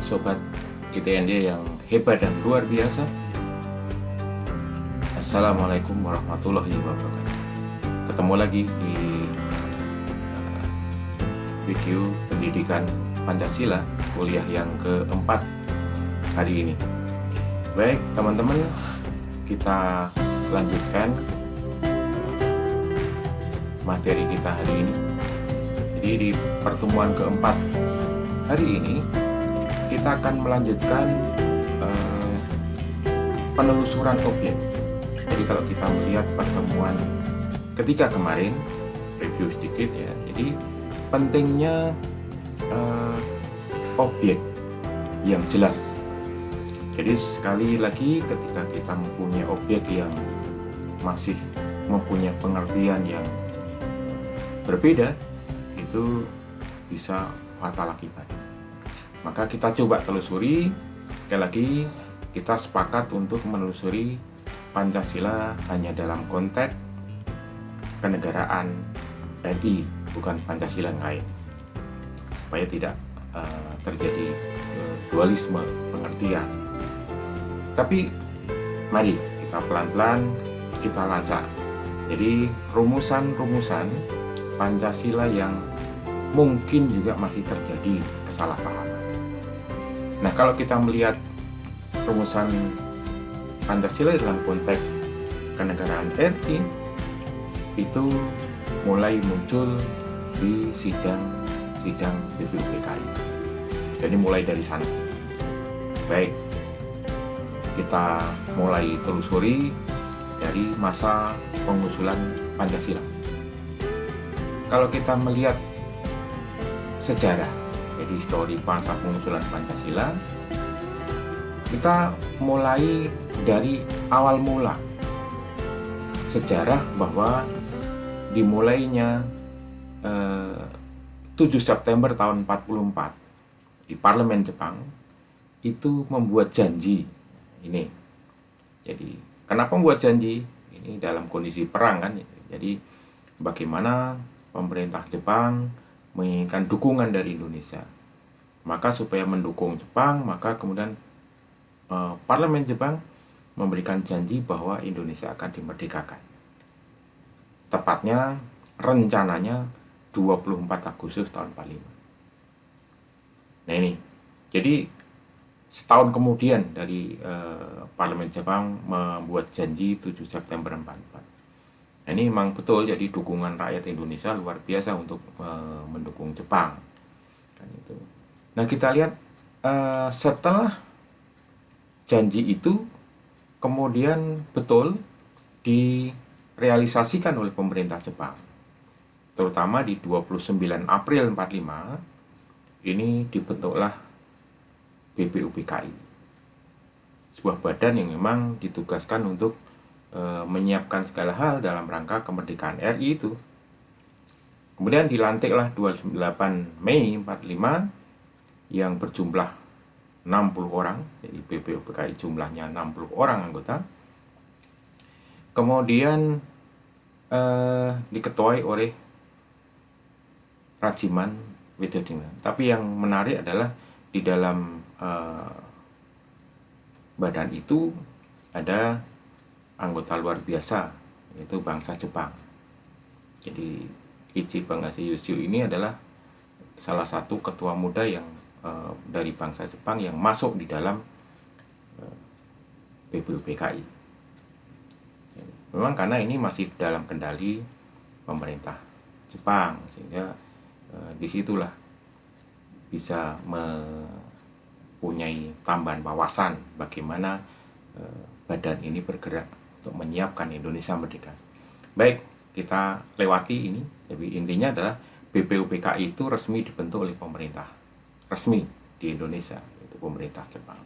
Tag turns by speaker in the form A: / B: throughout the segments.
A: sobat GTND yang hebat dan luar biasa. Assalamualaikum warahmatullahi wabarakatuh. Ketemu lagi di video pendidikan Pancasila kuliah yang keempat hari ini. Baik teman-teman, kita lanjutkan materi kita hari ini. Jadi di pertemuan keempat hari ini kita akan melanjutkan penelusuran objek. Jadi kalau kita melihat pertemuan ketiga kemarin, review sedikit ya. Jadi pentingnya objek yang jelas. Jadi sekali lagi ketika kita mempunyai objek yang masih mempunyai pengertian yang berbeda, itu bisa fatal akibat. Maka kita coba telusuri. Sekali lagi kita sepakat untuk menelusuri Pancasila hanya dalam konteks kenegaraan RI, bukan Pancasila yang lain, supaya tidak terjadi dualisme pengertian. Tapi mari kita pelan-pelan kita lacak. Jadi rumusan-rumusan Pancasila yang mungkin juga masih terjadi kesalahpahaman. Nah, kalau kita melihat rumusan Pancasila dalam konteks kenegaraan RI, itu mulai muncul di sidang BPUPKI. Jadi mulai dari sana. Baik, kita mulai telusuri dari masa pengusulan Pancasila. Kalau kita melihat sejarah, jadi histori masa pengusulan Pancasila, kita mulai dari awal mula sejarah bahwa dimulainya 7 September tahun 44 di Parlemen Jepang itu membuat janji ini. Jadi kenapa membuat janji? Ini dalam kondisi perang kan. Jadi bagaimana pemerintah Jepang menginginkan dukungan dari Indonesia. Maka supaya mendukung Jepang, maka kemudian Parlemen Jepang memberikan janji bahwa Indonesia akan dimerdekakan. Tepatnya rencananya 24 Agustus tahun 45. Nah ini, jadi setahun kemudian dari Parlemen Jepang membuat janji 7 September 44. Nah, ini memang betul, jadi dukungan rakyat Indonesia luar biasa untuk mendukung Jepang. Kan itu. Nah kita lihat setelah janji itu kemudian betul direalisasikan oleh pemerintah Jepang, terutama di 29 April 45 ini dibentuklah BPUPKI, sebuah badan yang memang ditugaskan untuk menyiapkan segala hal dalam rangka kemerdekaan RI itu. Kemudian dilantiklah 28 Mei 45 yang berjumlah 60 orang, jadi BPUPKI jumlahnya 60 orang anggota. Kemudian diketuai oleh Rajiman Widodiningrat. Tapi yang menarik adalah di dalam badan itu ada anggota luar biasa, yaitu bangsa Jepang. Jadi Ichiban Yoshiu ini adalah salah satu ketua muda yang dari bangsa Jepang yang masuk di dalam BPUPKI. Memang karena ini masih dalam kendali pemerintah Jepang, sehingga disitulah bisa mempunyai tambahan wawasan bagaimana badan ini bergerak untuk menyiapkan Indonesia merdeka. Baik, kita lewati ini. Jadi intinya adalah BPUPKI itu resmi dibentuk oleh pemerintah resmi di Indonesia, yaitu pemerintah Jepang.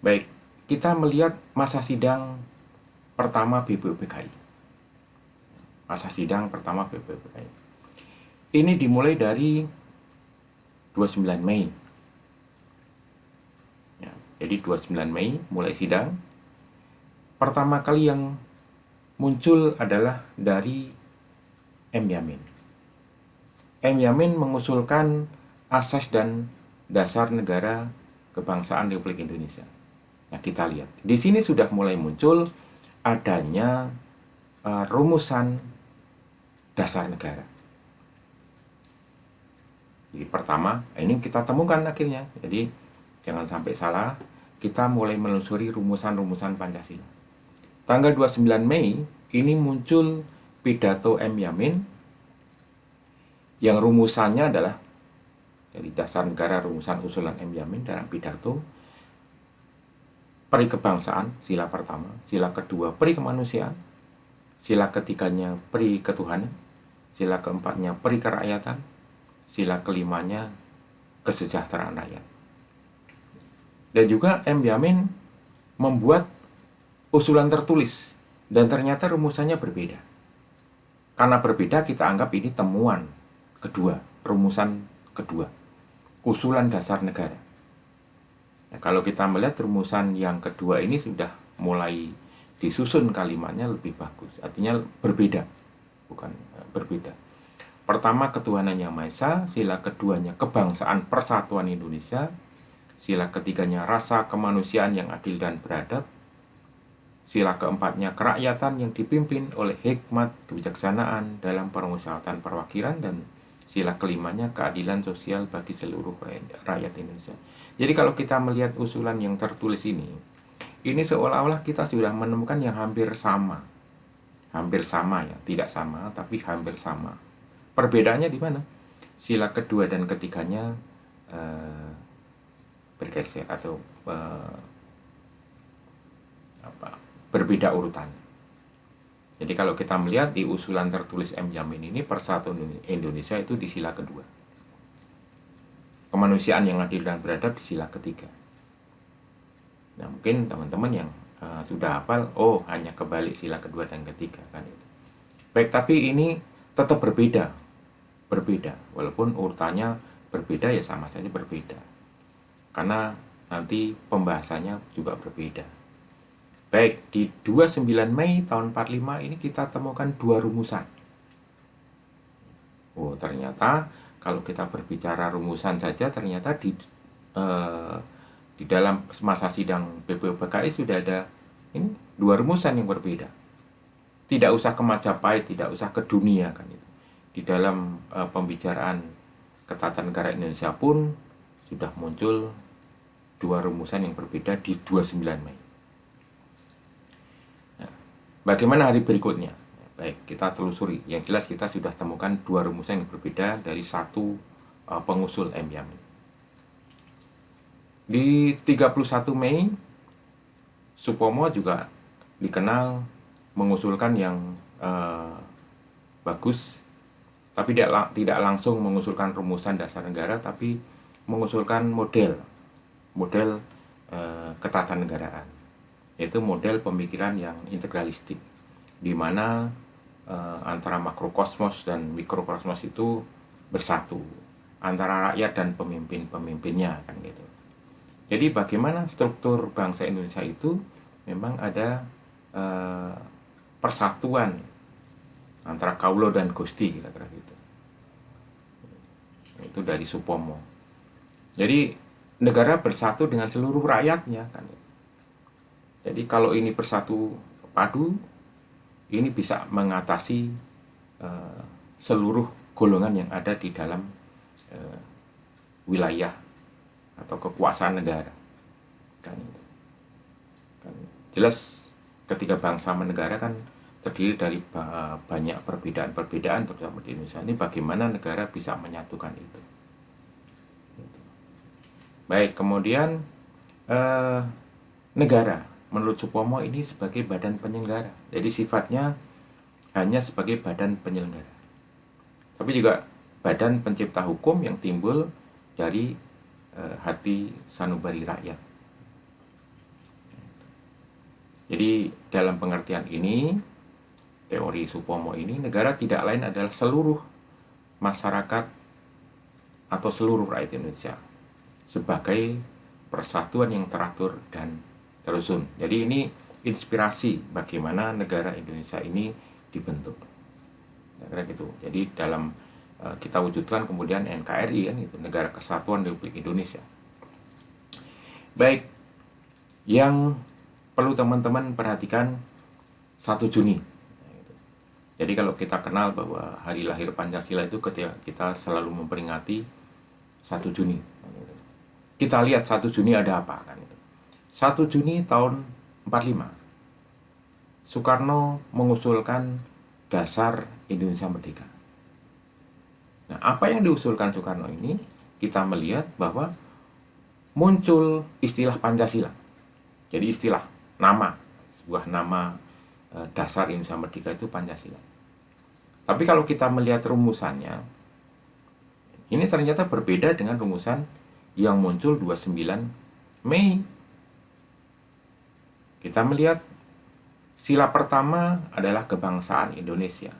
A: Baik, kita melihat masa sidang pertama BPUPKI. Masa sidang pertama BPUPKI. Ini dimulai dari 29 Mei. Ya, jadi 29 Mei mulai sidang. Pertama kali yang muncul adalah dari M. Yamin. M. Yamin mengusulkan asas dan dasar negara kebangsaan Republik Indonesia. Nah, kita lihat. Di sini sudah mulai muncul adanya rumusan dasar negara. Jadi pertama, ini kita temukan akhirnya. Jadi jangan sampai salah, kita mulai menelusuri rumusan-rumusan Pancasila. Tanggal 29 Mei ini muncul pidato M. Yamin yang rumusannya adalah dari dasar negara, rumusan usulan M. Yamin dalam pidato: peri kebangsaan, sila pertama; sila kedua, peri kemanusiaan; sila ketiganya, peri ketuhanan; sila keempatnya, peri kerakyatan; sila kelimanya, kesejahteraan rakyat. Dan juga M. Yamin membuat usulan tertulis, dan ternyata rumusannya berbeda. Karena berbeda, kita anggap ini temuan kedua, rumusan kedua, usulan dasar negara. Nah, kalau kita melihat rumusan yang kedua ini sudah mulai disusun kalimatnya lebih bagus, artinya berbeda, bukan berbeda. Pertama, ketuhanan yang Maha Esa; sila keduanya, kebangsaan persatuan Indonesia; sila ketiganya, rasa kemanusiaan yang adil dan beradab; sila keempatnya, kerakyatan yang dipimpin oleh hikmat kebijaksanaan dalam permusyawaratan perwakilan; dan sila kelimanya, keadilan sosial bagi seluruh rakyat Indonesia. Jadi kalau kita melihat usulan yang tertulis ini seolah-olah kita sudah menemukan yang hampir sama. Hampir sama ya, tidak sama, tapi hampir sama. Perbedaannya di mana? Sila kedua dan ketiganya bergeser atau berbeda urutan. Jadi kalau kita melihat di usulan tertulis M. Yamin ini, persatuan Indonesia itu di sila kedua. Kemanusiaan yang adil dan beradab di sila ketiga. Nah, mungkin teman-teman yang sudah hafal, oh hanya kebalik sila kedua dan ketiga kan itu. Baik, tapi ini tetap berbeda, walaupun urutannya berbeda ya sama saja berbeda, karena nanti pembahasannya juga berbeda. Baik, di 29 Mei tahun 45 ini kita temukan dua rumusan. Oh, ternyata kalau kita berbicara rumusan saja, ternyata di dalam masa sidang BPUPKI sudah ada ini dua rumusan yang berbeda. Tidak usah ke Majapahit, tidak usah ke dunia kan itu. Di dalam pembicaraan Ketatanegaraan Indonesia pun sudah muncul dua rumusan yang berbeda di 29 Mei. Nah, bagaimana hari berikutnya? Baik, kita telusuri. Yang jelas kita sudah temukan dua rumusan yang berbeda dari satu pengusul M. Yamin. Di 31 Mei, Supomo juga dikenal mengusulkan yang bagus, tapi tidak langsung mengusulkan rumusan dasar negara, tapi mengusulkan model ketatanegaraan, yaitu model pemikiran yang integralistik, di mana antara makrokosmos dan mikrokosmos itu bersatu, antara rakyat dan pemimpin-pemimpinnya kan gitu. Jadi bagaimana struktur bangsa Indonesia itu memang ada persatuan antara Kaulo dan Gusti, kira-kira gitu. Itu dari Supomo. Jadi negara bersatu dengan seluruh rakyatnya kan. Jadi kalau ini bersatu padu, ini bisa mengatasi seluruh golongan yang ada di dalam wilayah atau kekuasaan negara kan. Jelas ketiga bangsa menegara kan terdiri dari banyak perbedaan-perbedaan, terutama di Indonesia ini, bagaimana negara bisa menyatukan itu. Baik, kemudian negara menurut Supomo ini sebagai badan penyelenggara, jadi sifatnya hanya sebagai badan penyelenggara, tapi juga badan pencipta hukum yang timbul dari hati sanubari rakyat. Jadi dalam pengertian ini, teori Supomo ini, negara tidak lain adalah seluruh masyarakat atau seluruh rakyat Indonesia sebagai persatuan yang teratur dan terusun. Jadi ini inspirasi bagaimana negara Indonesia ini dibentuk. Kira-kira gitu. Jadi dalam kita wujudkan kemudian NKRI kan itu, Negara Kesatuan Republik Indonesia. Baik, yang perlu teman-teman perhatikan 1 Juni. Jadi kalau kita kenal bahwa hari lahir Pancasila itu ketika kita selalu memperingati 1 Juni. Kita lihat 1 Juni ada apa kan itu. 1 Juni tahun 45. Soekarno mengusulkan dasar Indonesia Merdeka. Nah, apa yang diusulkan Soekarno ini, kita melihat bahwa muncul istilah Pancasila. Jadi istilah, nama, sebuah nama dasar Indonesia Merdeka itu Pancasila. Tapi kalau kita melihat rumusannya, ini ternyata berbeda dengan rumusan yang muncul 29 Mei. Kita melihat sila pertama adalah kebangsaan Indonesia.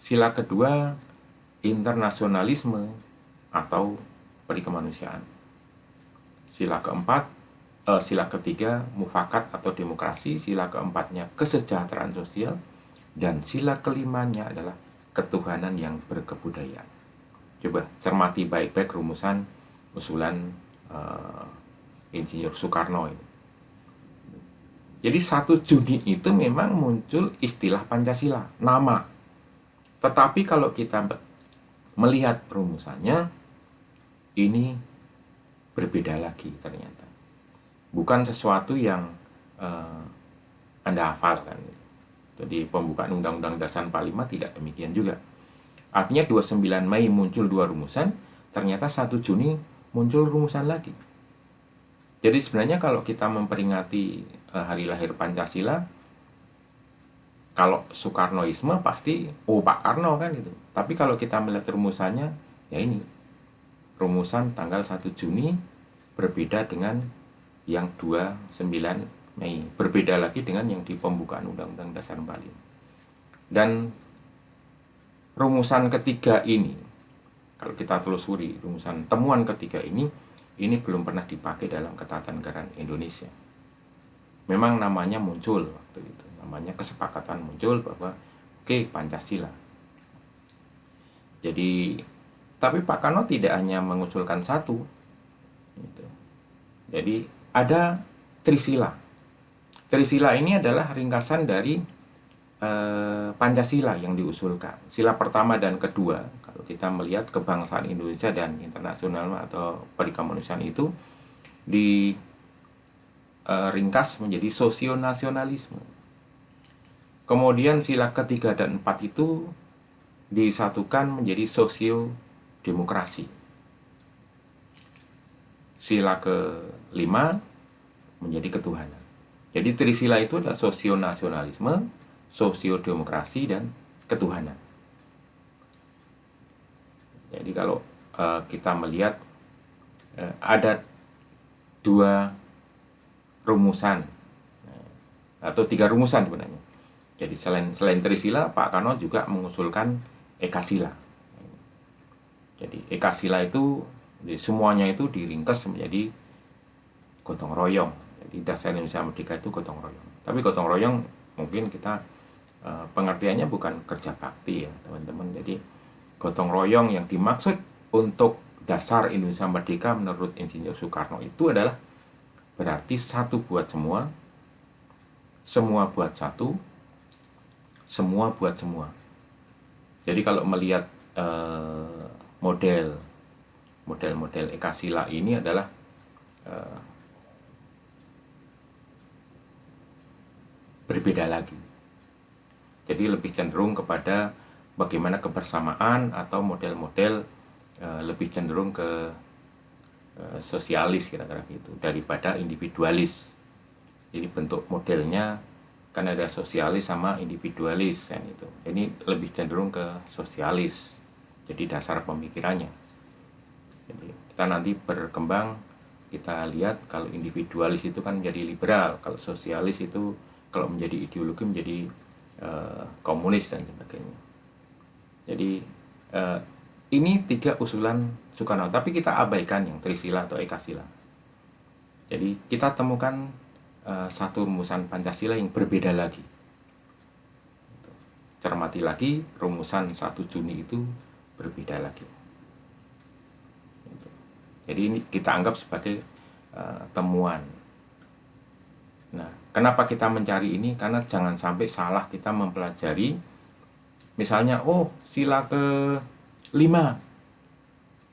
A: Sila kedua, internasionalisme atau perikemanusiaan. Sila ketiga, mufakat atau demokrasi. Sila keempatnya, kesejahteraan sosial. Dan sila kelimanya adalah ketuhanan yang berkebudayaan. Coba cermati baik-baik rumusan usulan Insinyur Soekarno ini. Jadi 1 Juni itu memang muncul istilah Pancasila, nama. Tetapi kalau kita melihat rumusannya, ini berbeda lagi ternyata. Bukan sesuatu yang Anda hafalkan. Jadi pembukaan Undang-Undang Dasar 45 tidak demikian juga. Artinya 29 Mei muncul 2 rumusan, ternyata 1 Juni muncul rumusan lagi. Jadi sebenarnya kalau kita memperingati hari lahir Pancasila, kalau Soekarnoisme pasti Pak Karno kan itu. Tapi kalau kita melihat rumusannya, ya ini rumusan tanggal 1 Juni berbeda dengan yang 29 Mei, berbeda lagi dengan yang di pembukaan Undang-Undang Dasar 45. Dan rumusan ketiga ini, kalau kita telusuri rumusan temuan ketiga ini belum pernah dipakai dalam Ketatanegaraan Indonesia. Memang namanya muncul waktu itu, namanya kesepakatan muncul bahwa Pancasila. Jadi, tapi Pak Karno tidak hanya mengusulkan satu, gitu. Jadi ada Trisila. Trisila ini adalah ringkasan dari Pancasila yang diusulkan. Sila pertama dan kedua, kalau kita melihat kebangsaan Indonesia dan internasional atau perikemanusiaan itu ringkas menjadi sosionasionalisme. Kemudian sila ketiga dan 4 itu disatukan menjadi sosiodemokrasi. Sila ke-5 menjadi ketuhanan. Jadi trisila itu adalah sosionasionalisme, sosiodemokrasi, dan ketuhanan. Jadi kalau kita melihat ada 2 rumusan atau 3 rumusan sebenarnya. Jadi selain trisila, Pak Karno juga mengusulkan ekasila. Jadi ekasila itu semuanya itu diringkas menjadi gotong royong. Jadi dasar Indonesia Merdeka itu gotong royong. Tapi gotong royong mungkin kita pengertiannya bukan kerja bakti ya teman-teman. Jadi gotong royong yang dimaksud untuk dasar Indonesia Merdeka menurut Insinyur Soekarno itu adalah berarti satu buat semua, semua buat satu, semua buat semua. Jadi kalau melihat model ekasila ini adalah berbeda lagi. Jadi lebih cenderung kepada bagaimana kebersamaan atau model-model lebih cenderung ke sosialis kira-kira gitu daripada individualis. Jadi bentuk modelnya kan ada sosialis sama individualis kan itu. Ini lebih cenderung ke sosialis. Jadi dasar pemikirannya. Jadi kita nanti berkembang kita lihat kalau individualis itu kan menjadi liberal, kalau sosialis itu kalau menjadi ideologi menjadi komunis dan sebagainya. Jadi ini 3 usulan Soekarno, tapi kita abaikan yang trisila atau ekasila. Jadi kita temukan satu rumusan Pancasila yang berbeda lagi. Cermati lagi, rumusan 1 Juni itu berbeda lagi. Jadi ini kita anggap sebagai temuan. Nah, kenapa kita mencari ini? Karena jangan sampai salah kita mempelajari. Misalnya, sila ke-5,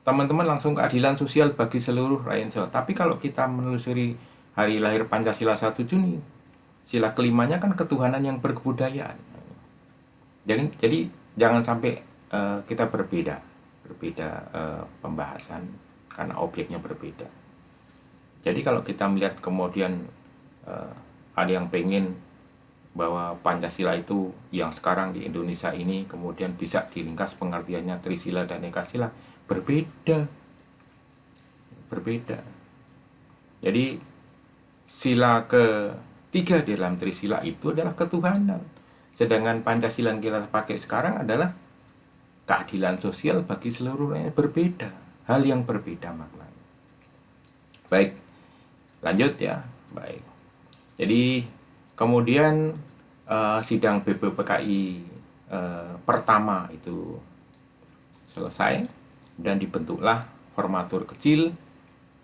A: teman-teman langsung keadilan sosial bagi seluruh rakyat Jawa. Tapi kalau kita menelusuri hari lahir Pancasila 1 Juni, sila ke-5-nya kan ketuhanan yang berkebudayaan. Jadi jangan sampai kita berbeda pembahasan karena objeknya berbeda. Jadi kalau kita melihat kemudian ada yang pengen bahwa Pancasila itu yang sekarang di Indonesia ini kemudian bisa diringkas pengertiannya Trisila dan Ekasila, berbeda. Jadi sila ke-3 dalam Trisila itu adalah ketuhanan, sedangkan Pancasila yang kita pakai sekarang adalah keadilan sosial bagi seluruh rakyat. Berbeda, hal yang berbeda maknanya. Baik, lanjut ya. Baik, jadi kemudian sidang BPUPKI pertama itu selesai dan dibentuklah formatur kecil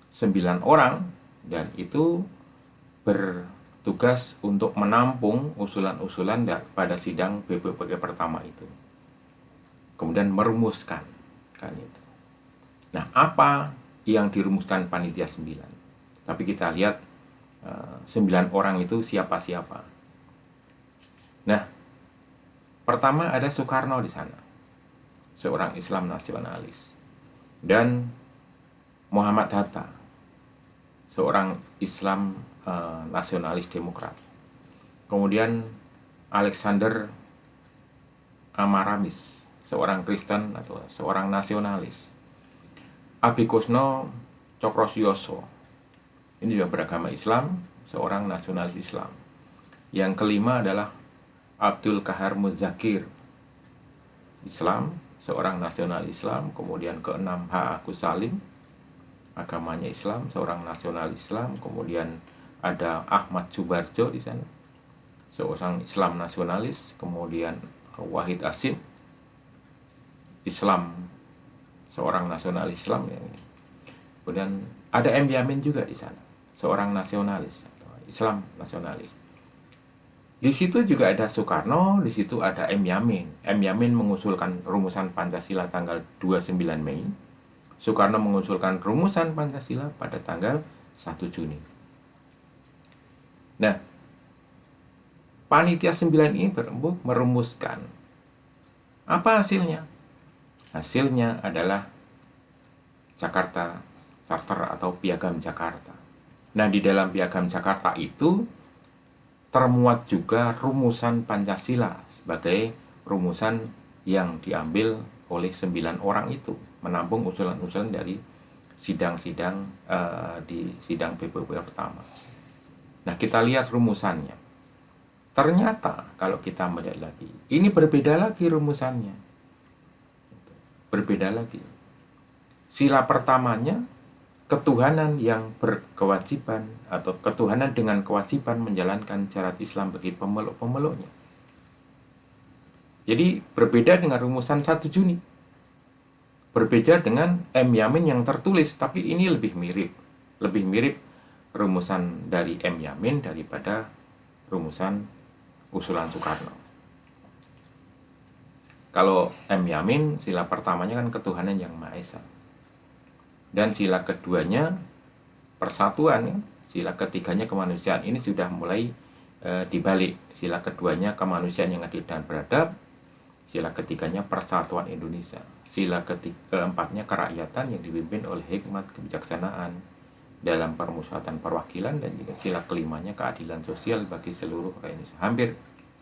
A: 9 orang, dan itu bertugas untuk menampung usulan-usulan pada sidang BPUPKI pertama itu, kemudian merumuskan kan itu. Nah, apa yang dirumuskan panitia 9? Tapi kita lihat 9 orang itu siapa-siapa. Nah, pertama ada Soekarno di sana, seorang Islam nasionalis, dan Muhammad Hatta, seorang Islam nasionalis demokrat. Kemudian Alexander Amaramis, seorang Kristen atau seorang nasionalis. Abikusno Cokrosyoso, ini juga beragama Islam, seorang nasionalis Islam. Yang kelima adalah Abdul Kahar Muzakir, Islam, seorang nasionalis Islam. Kemudian keenam H. Agus Salim, agamanya Islam, seorang nasionalis Islam. Kemudian ada Ahmad Subarjo di sana, seorang Islam nasionalis. Kemudian Wahid Asim, Islam, seorang nasionalis Islam. Kemudian ada M. Yamin juga di sana, seorang nasionalis, Islam nasionalis. Di situ juga ada Soekarno, di situ ada M. Yamin. M. Yamin mengusulkan rumusan Pancasila tanggal 29 Mei. Soekarno mengusulkan rumusan Pancasila pada tanggal 1 Juni. Nah, panitia 9 ini berembuk merumuskan. Apa hasilnya? Hasilnya adalah Jakarta Charter atau Piagam Jakarta. Nah, di dalam Piagam Jakarta itu termuat juga rumusan Pancasila sebagai rumusan yang diambil oleh 9 orang itu, menampung usulan-usulan dari sidang-sidang di sidang BPUPKI pertama. Nah, kita lihat rumusannya. Ternyata kalau kita melihat lagi, ini berbeda lagi rumusannya. Berbeda lagi. Sila pertamanya ketuhanan yang berkewajiban atau ketuhanan dengan kewajiban menjalankan syariat Islam bagi pemeluk-pemeluknya. Jadi berbeda dengan rumusan 1 Juni. Berbeda dengan M. Yamin yang tertulis, tapi ini lebih mirip rumusan dari M. Yamin daripada rumusan usulan Soekarno. Kalau M. Yamin, sila pertamanya kan ketuhanan yang Maha Esa. Dan sila keduanya persatuan, ya. Sila ketiganya kemanusiaan. Ini sudah mulai dibalik. Sila keduanya kemanusiaan yang adil dan beradab. Sila ketiganya persatuan Indonesia. Sila keempatnya kerakyatan yang dipimpin oleh hikmat kebijaksanaan dalam permusyawaratan perwakilan. Dan juga sila kelimanya keadilan sosial bagi seluruh rakyat Indonesia. Hampir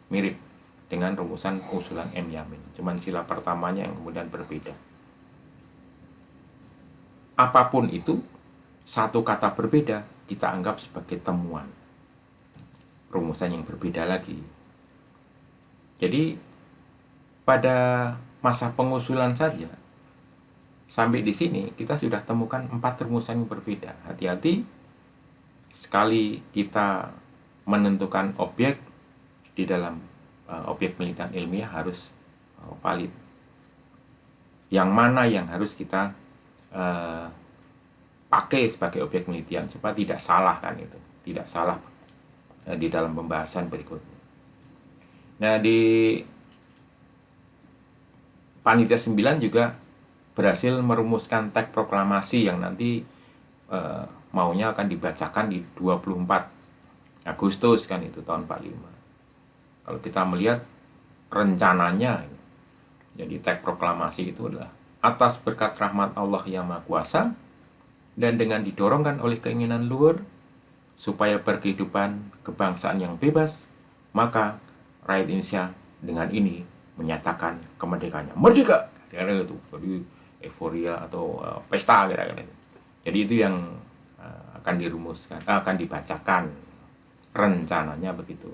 A: mirip dengan rumusan usulan M. Yamin. Cuman sila pertamanya yang kemudian berbeda. Apapun itu, satu kata berbeda kita anggap sebagai temuan. Rumusan yang berbeda lagi. Jadi pada masa pengusulan saja, sampai di sini kita sudah temukan 4 rumusan yang berbeda. Hati-hati sekali kita menentukan objek di dalam objek penelitian ilmiah harus valid. Yang mana yang harus kita dipakai sebagai objek penelitian supaya tidak salah kan itu, tidak salah di dalam pembahasan berikutnya. Nah, di Panitia 9 juga berhasil merumuskan teks proklamasi yang nanti maunya akan dibacakan di 24 Agustus kan itu tahun 45. Kalau kita melihat rencananya, jadi teks proklamasi itu adalah atas berkat rahmat Allah yang Maha Kuasa dan dengan didorongkan oleh keinginan luhur supaya berkehidupan kebangsaan yang bebas, maka rakyat Indonesia dengan ini menyatakan kemerdekaannya. Merdeka! Kira-kira itu. Jadi euforia atau pesta kira-kira itu. Jadi itu yang akan dirumuskan, akan dibacakan, rencananya begitu.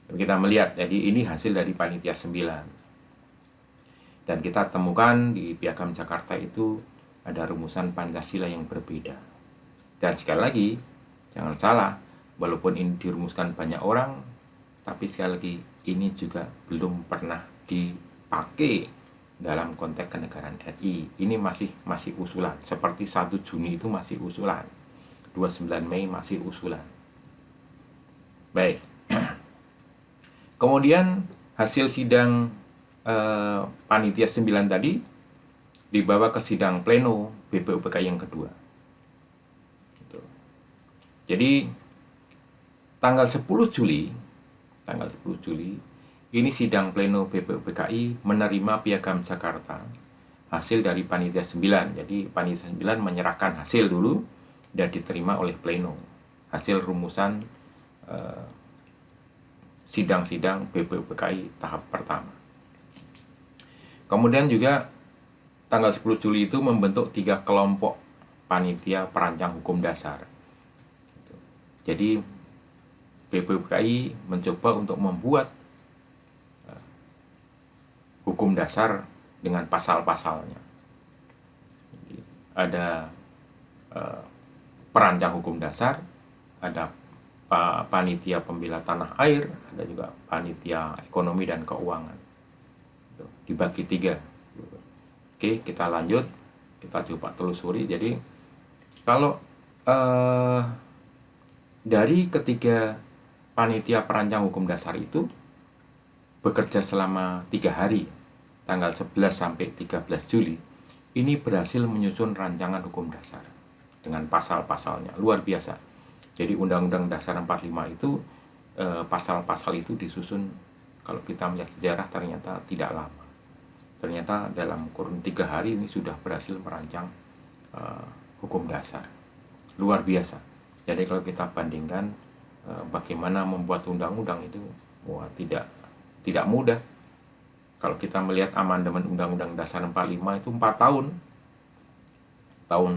A: Kita melihat, jadi ini hasil dari Panitia 9. Dan kita temukan di Piagam Jakarta itu ada rumusan Pancasila yang berbeda. Dan sekali lagi, jangan salah, walaupun ini dirumuskan banyak orang, tapi sekali lagi ini juga belum pernah dipakai dalam konteks kenegaraan RI. Ini masih usulan. Seperti 1 Juni itu masih usulan. 29 Mei masih usulan. Baik. Kemudian hasil sidang Panitia 9 tadi dibawa ke sidang pleno BPUPKI yang kedua. Gitu. Jadi tanggal 10 Juli ini sidang pleno BPUPKI menerima Piagam Jakarta hasil dari Panitia 9. Jadi Panitia 9 menyerahkan hasil dulu dan diterima oleh pleno. Hasil rumusan sidang-sidang BPUPKI tahap pertama. Kemudian juga tanggal 10 Juli itu membentuk 3 kelompok panitia perancang hukum dasar. Jadi BPUPKI mencoba untuk membuat hukum dasar dengan pasal-pasalnya. Jadi, ada perancang hukum dasar, ada panitia pembela tanah air, ada juga panitia ekonomi dan keuangan. Dibagi 3. Oke, kita lanjut, kita coba telusuri. Jadi kalau dari ketiga panitia perancang hukum dasar itu bekerja selama 3 hari, tanggal 11 sampai 13 Juli, ini berhasil menyusun rancangan hukum dasar dengan pasal-pasalnya. Luar biasa. Jadi Undang-Undang Dasar 45 itu pasal-pasal itu disusun, kalau kita melihat sejarah ternyata tidak lama. Ternyata dalam kurun 3 hari ini sudah berhasil merancang hukum dasar. Luar biasa. Jadi kalau kita bandingkan bagaimana membuat undang-undang itu, tidak mudah. Kalau kita melihat amandemen Undang-Undang Dasar 45 itu 4 tahun. Tahun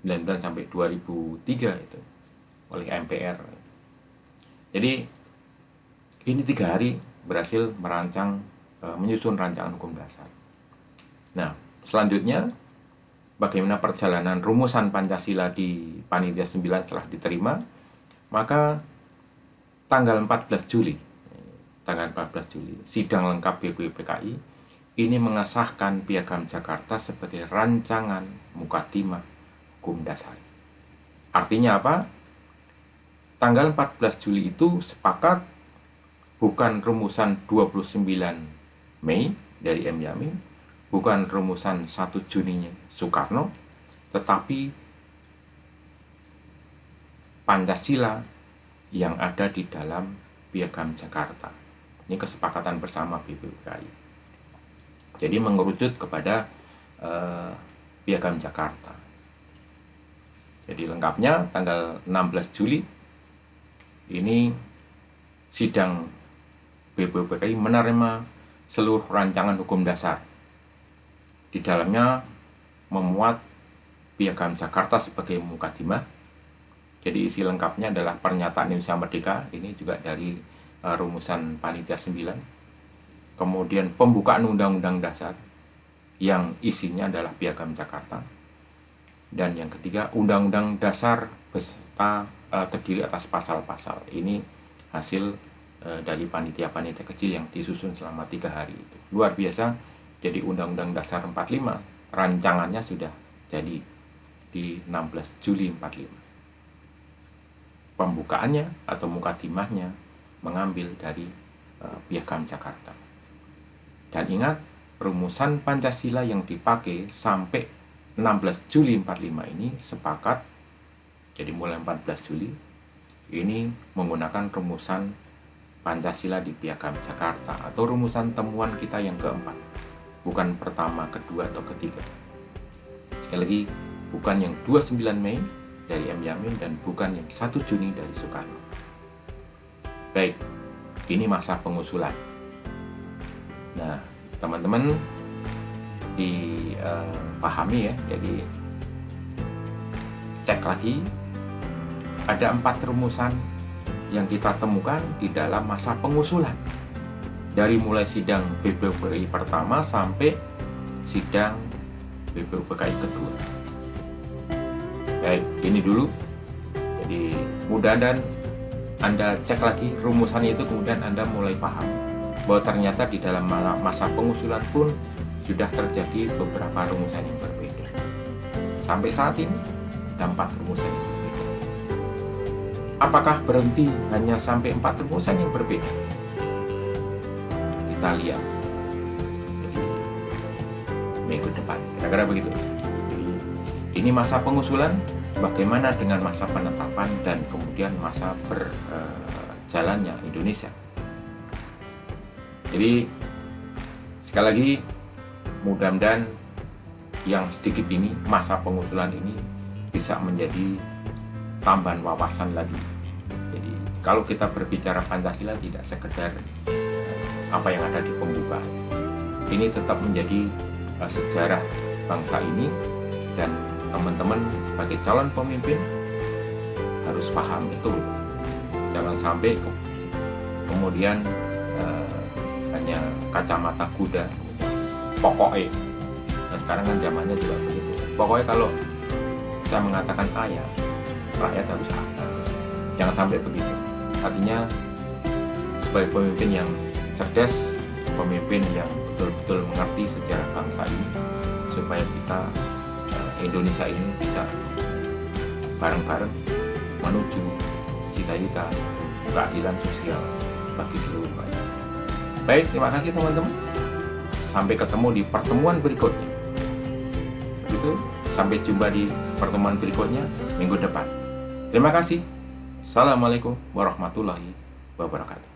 A: 19 sampai 2003 itu oleh MPR. Jadi ini 3 hari berhasil merancang, menyusun rancangan hukum dasar. Nah, selanjutnya bagaimana perjalanan rumusan Pancasila di Panitia 9 setelah diterima, maka tanggal 14 Juli sidang lengkap BPUPKI ini mengesahkan Piagam Jakarta sebagai rancangan mukadimah hukum dasar. Artinya apa? Tanggal 14 Juli itu sepakat bukan rumusan 29 Mei dari M. Yamin, bukan rumusan 1 Juni Soekarno, tetapi Pancasila yang ada di dalam Piagam Jakarta. Ini kesepakatan bersama BPUPKI. Jadi mengerucut kepada Piagam Jakarta. Jadi lengkapnya tanggal 16 Juli ini sidang BPUPKI menerima seluruh rancangan hukum dasar. Di dalamnya memuat Piagam Jakarta sebagai mukadimah. Jadi isi lengkapnya adalah pernyataan Indonesia Merdeka, ini juga dari rumusan Panitia 9. Kemudian pembukaan Undang-Undang Dasar yang isinya adalah Piagam Jakarta. Dan yang ketiga, Undang-Undang Dasar beserta terdiri atas pasal-pasal. Ini hasil dari panitia-panitia kecil yang disusun selama 3 hari itu. Luar biasa. Jadi Undang-Undang Dasar 45 rancangannya sudah jadi di 16 Juli 45. Pembukaannya atau mukadimahnya mengambil dari Piagam Jakarta. Dan ingat, rumusan Pancasila yang dipakai sampai 16 Juli 45 ini sepakat, jadi mulai 14 Juli ini menggunakan rumusan Pancasila di Piagam Jakarta atau rumusan temuan kita yang keempat, bukan pertama, kedua, atau ketiga. Sekali lagi, bukan yang 29 Mei dari M. Yamin dan bukan yang 1 Juni dari Soekarno. Baik, ini masa pengusulan. Nah, teman-teman dipahami ya, jadi cek lagi, ada 4 rumusan yang kita temukan di dalam masa pengusulan, dari mulai sidang BPUPKI pertama sampai sidang BPUPKI kedua. Baik, ini dulu. Jadi mudah-mudahan Anda cek lagi rumusannya itu, kemudian Anda mulai paham bahwa ternyata di dalam masa pengusulan pun sudah terjadi beberapa rumusan yang berbeda. Sampai saat ini ada 4 rumusan yang berbeda. Apakah berhenti hanya sampai 4 rumusan yang berbeda? Kita lihat jadi minggu depan, kira-kira begitu. Jadi, ini masa pengusulan, bagaimana dengan masa penetapan dan kemudian masa berjalannya Indonesia. Jadi sekali lagi, mudah-mudahan yang sedikit ini, masa pengusulan ini bisa menjadi tambahan wawasan lagi. Jadi kalau kita berbicara Pancasila tidak sekedar apa yang ada di pembukaan, ini tetap menjadi sejarah bangsa ini, dan teman-teman sebagai calon pemimpin harus paham itu. Jangan sampai kemudian hanya kacamata kuda, pokoknya. Nah, sekarang kan zamannya juga begitu. Pokoknya kalau saya mengatakan A ya, rakyat harus A. Jangan sampai begitu. Artinya sebagai pemimpin yang cerdas, pemimpin yang betul-betul mengerti sejarah bangsa ini, supaya kita Indonesia ini bisa bareng-bareng menuju cita-cita keadilan sosial bagi seluruh rakyat. Baik, terima kasih teman-teman. Sampai ketemu di pertemuan berikutnya. Begitu, sampai jumpa di pertemuan berikutnya minggu depan. Terima kasih. Assalamualaikum warahmatullahi wabarakatuh.